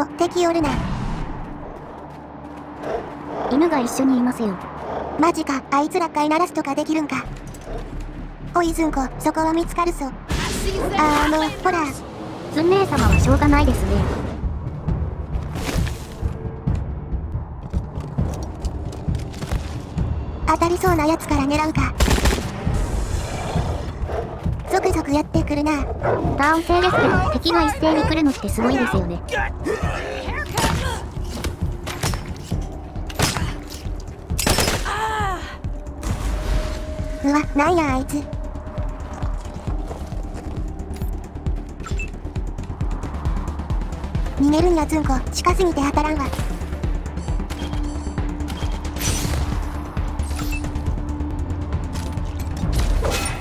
お、敵おるな。犬が一緒にいますよ。マジか、あいつら飼いならすとかできるんか。おいずんこ、そこは見つかるぞ。ほら。ズン姉様はしょうがないですね。当たりそうなやつから狙うか。ゾクゾクやってくるな。ターン制ですけど、敵が一斉に来るのってすごいですよね。うわ、なんやあいつ。逃げるんやずんこ、近すぎて当たらんわ。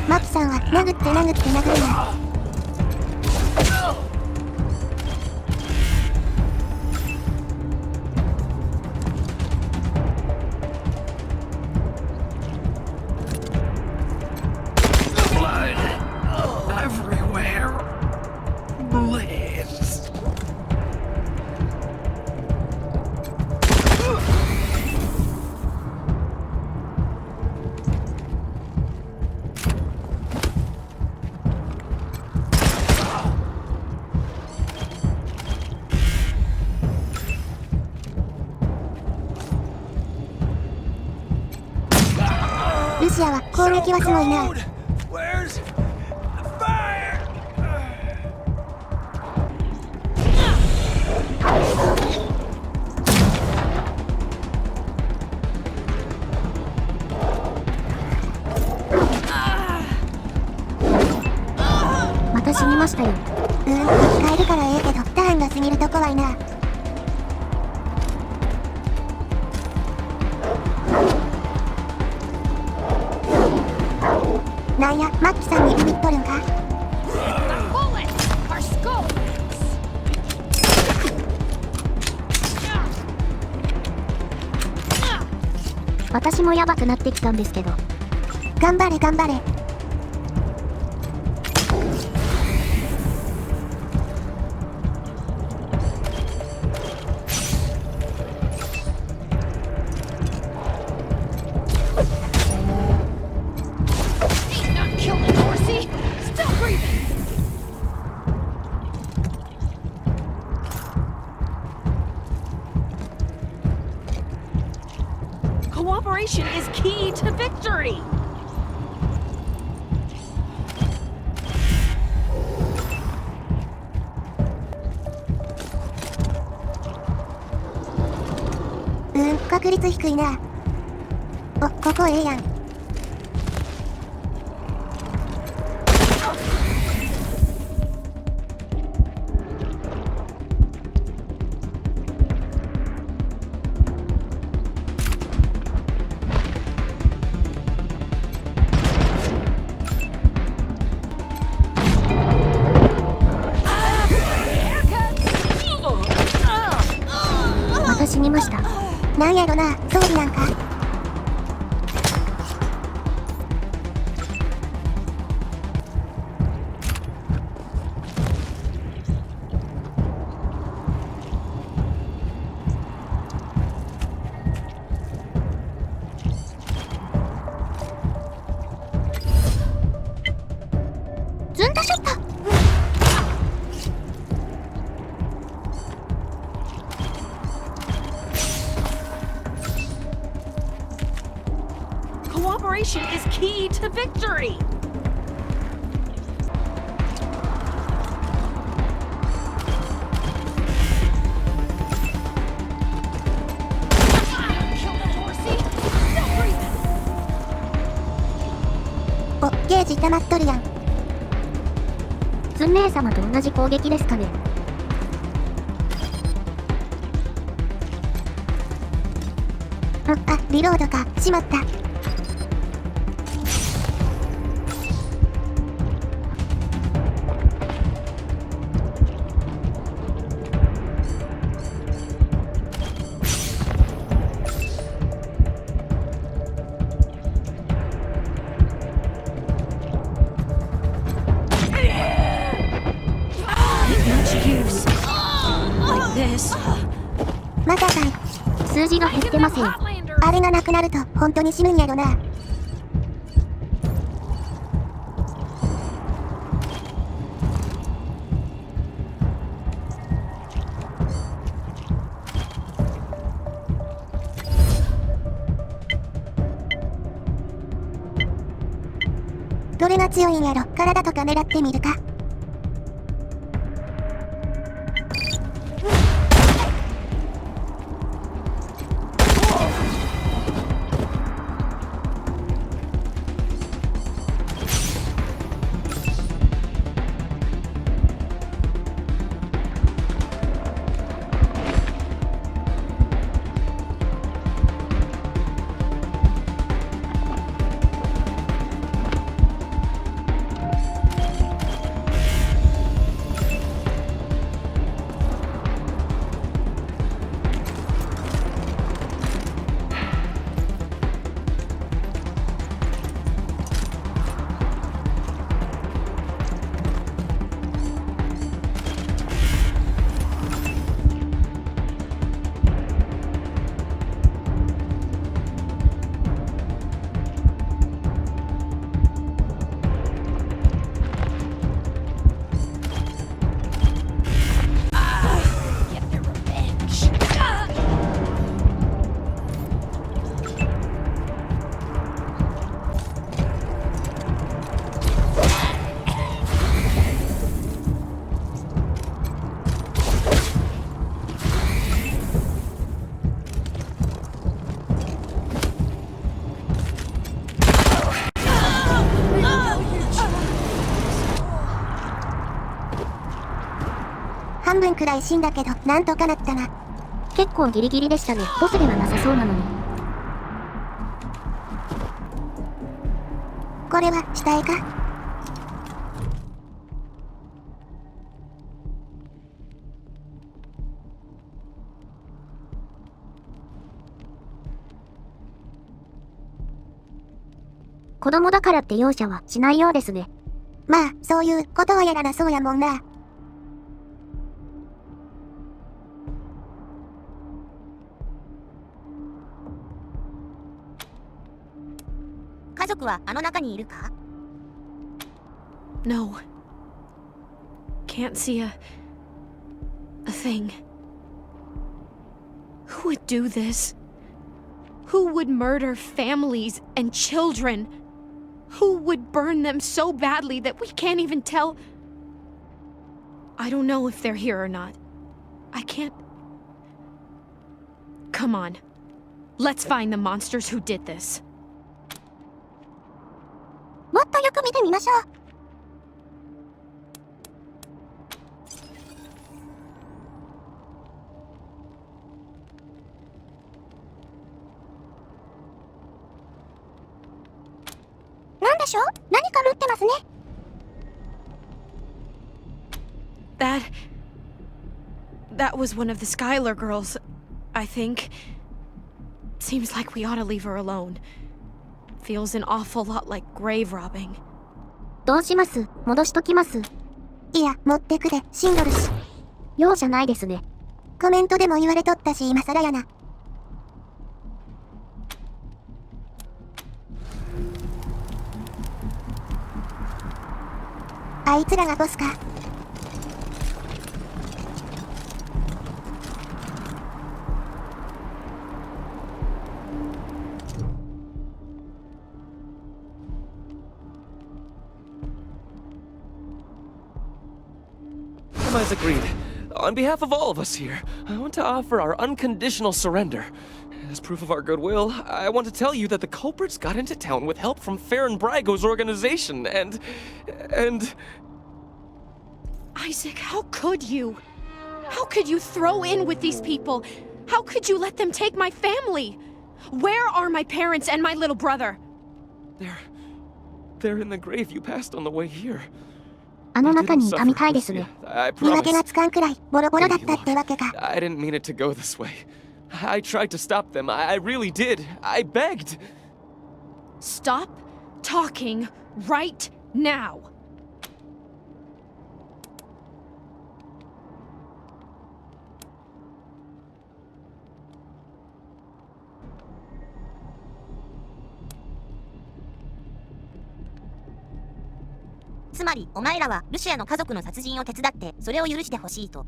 マキさんは殴って殴るな。ルシアは攻撃はすごいな。また死にましたよ。生き返るからええけど、ターンが過ぎると怖いな。なんや、マッキさんにビビっとるんか。私もヤバくなってきたんですけど。頑張れ頑張れ。Cooperation is key to victory! 確率低いな。お、ここええやん。また死にました。なんやろな、装備なんか。ズンダショット。Cooperation is key to victory! お、ゲージ溜まっとるやん。ズン姉様と同じ攻撃ですかね。リロードか、しまった。like this. まさか数字が減ってません。あれがなくなると本当に死ぬんやろな。どれが強いんやろ。体とか狙ってみるか。半分くらい死んだけど、なんとかなったな。結構ギリギリでしたね。ボスではなさそうなのに。これは下絵か。子供だからって容赦はしないようですね。まあ、そういうことをやらなそうやもんな。家族はあの中にいるか？ No. Can't see a thing. Who would do this? Who would murder families and children? Who would burn them so badly that we can't even tell? I don't know if they're here or not. I can't. Come on. Let's find the monsters who did this. もっとよく見てみましょう。なんでしょう？何かルってますね。That was one of the Skylar girls, I think. Seems like we ought to leave her alone. Feels an awful lot like grave robbing. どうします？戻しときます。いや、持ってくで、死んどるし。容赦ないですね。コメントでも言われとったし、今更やな。あいつらがボスか。Compromise agreed. On behalf of all of us here, I want to offer our unconditional surrender. As proof of our goodwill, I want to tell you that the culprits got into town with help from Farron Brago's organization, and... Isaac, how could you? How could you throw in with these people? How could you let them take my family? Where are my parents and my little brother? They're in the grave you passed on the way here. あの中にいたみたいですね。見分けがつかんくらいボロボロだったってわけか。I didn't mean it to go this way. I tried to stop them. I really did. I begged. Stop talking right now. Come つまり、お前らはルシアの家族の殺人を手伝って、それを許してほしいと。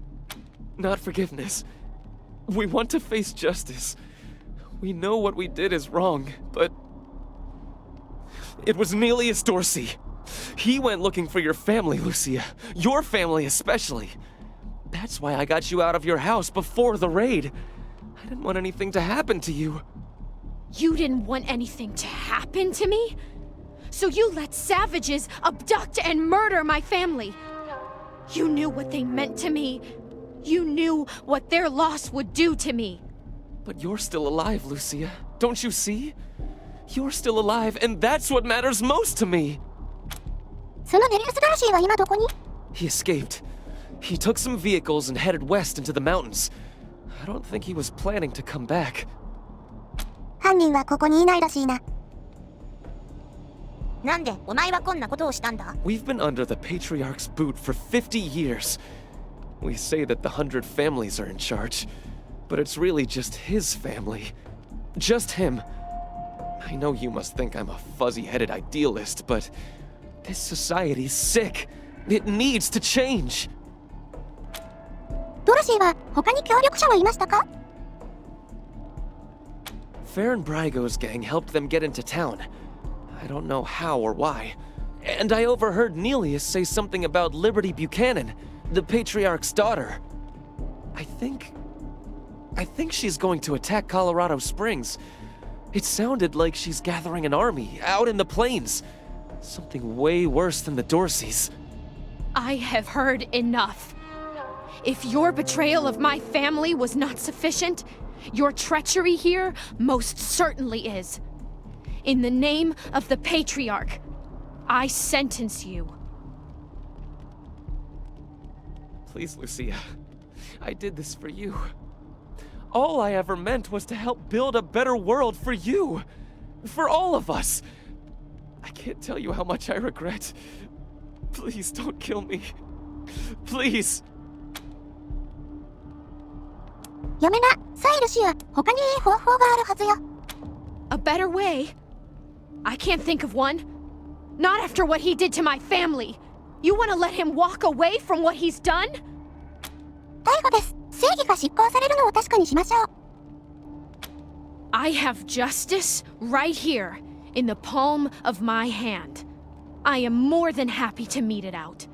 Not forgiveness. We want to face justice. We know what we did is wrong, but it was Nelius Dorsey. He went looking for your family, Lucia. Your family especially. That's why I got you out of your house before the raid. I didn't want anything to happen to you. You didn't want anything to happen to me? So you let savages abduct and murder my family. You knew what they meant to me. You knew what their loss would do to me. But you're still alive, Lucia. Don't you see? You're still alive, and that's what matters most to me. そのネリウス・ドロシーは今どこに？ He escaped. He took some vehicles and headed west into the mountains. I don't think he was planning to come back. 犯人はここにいないらしいな。なんでお前はこんなことをしたんだ？ We've been under the Patriarch's boot for 50 years. We say that the 100 families are in charge, but it's really just his family. Just him. I know you must think I'm a fuzzy-headed idealist, but this society's sick. It needs to change. ドロシーは他に協力者はいましたか？ Farron Brygo's gang helped them get into town. I don't know how or why. And I overheard Nelius say something about Liberty Buchanan, the Patriarch's daughter. I think she's going to attack Colorado Springs. It sounded like she's gathering an army out in the plains. Something way worse than the Dorseys. I have heard enough. If your betrayal of my family was not sufficient, your treachery here most certainly is. In the name of the Patriarch, I sentence you. Please, Lucia. I did this for you. All I ever meant was to help build a better world for you. For all of us. I can't tell you how much I regret. Please don't kill me. Please. やめな、サイルシア。他にいい方法があるはずよ。A better way? I can't think of one. Not after what he did to my family. You want to let him walk away from what he's done? 逮捕です。正義が執行されるのを確かにしましょう。I have justice right here, in the palm of my hand. I am more than happy to mete it out.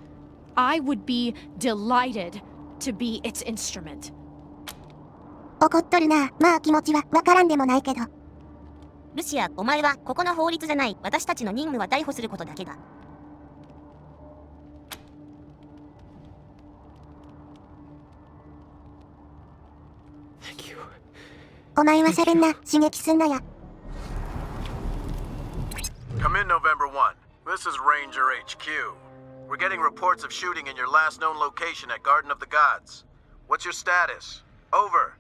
I would be delighted to be its instrument. 怒っとるな。まあ気持ちはわからんでもないけど。ルシア、お前はここの法律じゃない。私たちの任務は逮捕することだけだ。Thank you. お前は喋んな。刺激すんなや。Come in November 1. This is Ranger HQ. We're getting reports of shooting in your last known location at Garden of the Gods. What's your status? Over.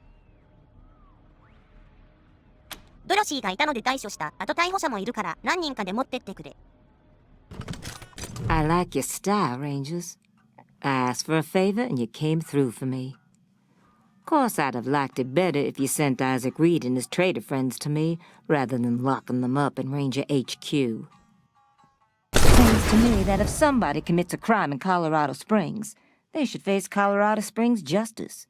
ドロシーがいたので対処した。あと逮捕者もいるから何人かで持ってってくれ。I like your style, Rangers. I asked for a favor and you came through for me. Of course, I'd have liked it better if you sent Isaac Reed and his traitor friends to me rather than locking them up in Ranger HQ. Seems to me that if somebody commits a crime in Colorado Springs, they should face Colorado Springs justice.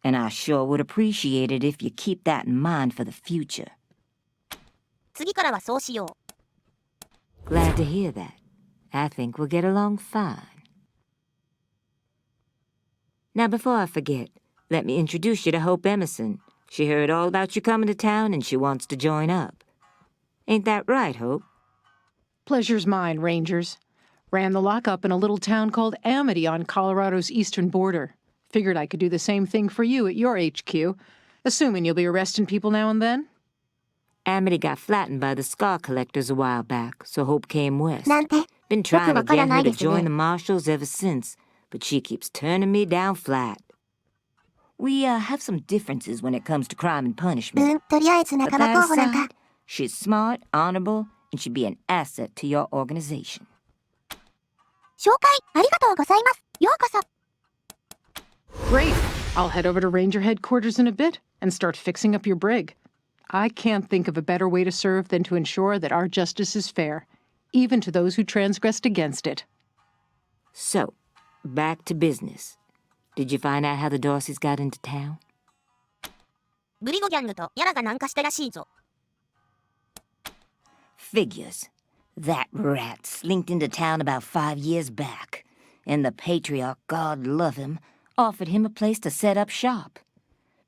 And I sure would appreciate it if you keep that in mind for the future. 次からはそうしよう。Glad to hear that. I think we'll get along fine. Now, before I forget, let me introduce you to Hope Emerson. She heard all about you coming to town and she wants to join up. Ain't that right, Hope? Pleasure's mine, Rangers. Ran the lockup in a little town called Amity on Colorado's eastern border. Figured I could do the same thing for you at your HQ, assuming you'll be arresting people now and then. Amity got flattened by the scar collectors a while back, so Hope came west. なんて。 Been trying to よくわから get な her い to ですね。 join the marshals ever since, but she keeps turning me down flat. We have some differences when it comes to crime and う punishment. ん、とりあえず But 仲間 that 候補なんか。 aside, she's smart, honorable, and should be an asset to your organization. 紹介ありがとうございます。ようこそ。 Great. I'll head over to Ranger headquarters in a bit and start fixing up your brig. I can't think of a better way to serve than to ensure that our justice is fair, even to those who transgressed against it. So, back to business. Did you find out how the Dorseys got into town? ブリゴギャングとヤラが南下したらしいぞ。Figures. That rat slinked into town about 5 years back, and the patriarch, God love him, offered him a place to set up shop.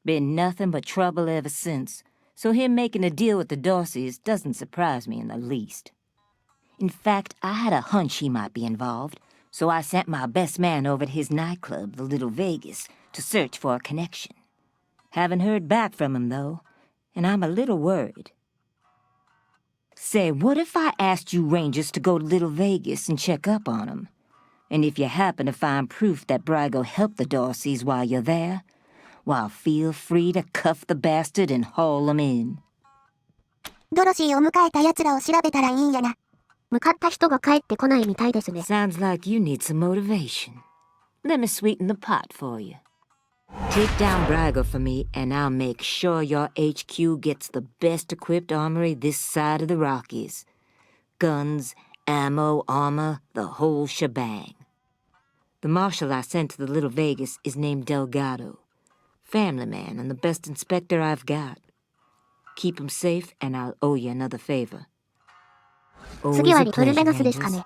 Been nothing but trouble ever since, so him making a deal with the Dorseys doesn't surprise me in the least. In fact, I had a hunch he might be involved, so I sent my best man over to his nightclub, the Little Vegas, to search for a connection. Haven't heard back from him, though, and I'm a little worried. Say, what if I asked you Rangers to go to Little Vegas and check up on him? And if you happen to find proof that Brygo helped the Dorseys while you're there, well, feel free to cuff the bastard and haul him in. ドロシーを迎えた奴らを調べたらいいんやな。向かった人が帰ってこないみたいですね。Sounds like you need some motivation. Let me sweeten the pot for you. Take down Brygo for me, and I'll make sure your HQ gets the best equipped armory this side of the Rockies. Guns, ammo, armor, the whole shebang. The marshal I sent to the Little Vegas is named Delgado. Family man and the best inspector I've got. Keep him safe, and I'll owe you another favor. 次はリトルメナスですかね。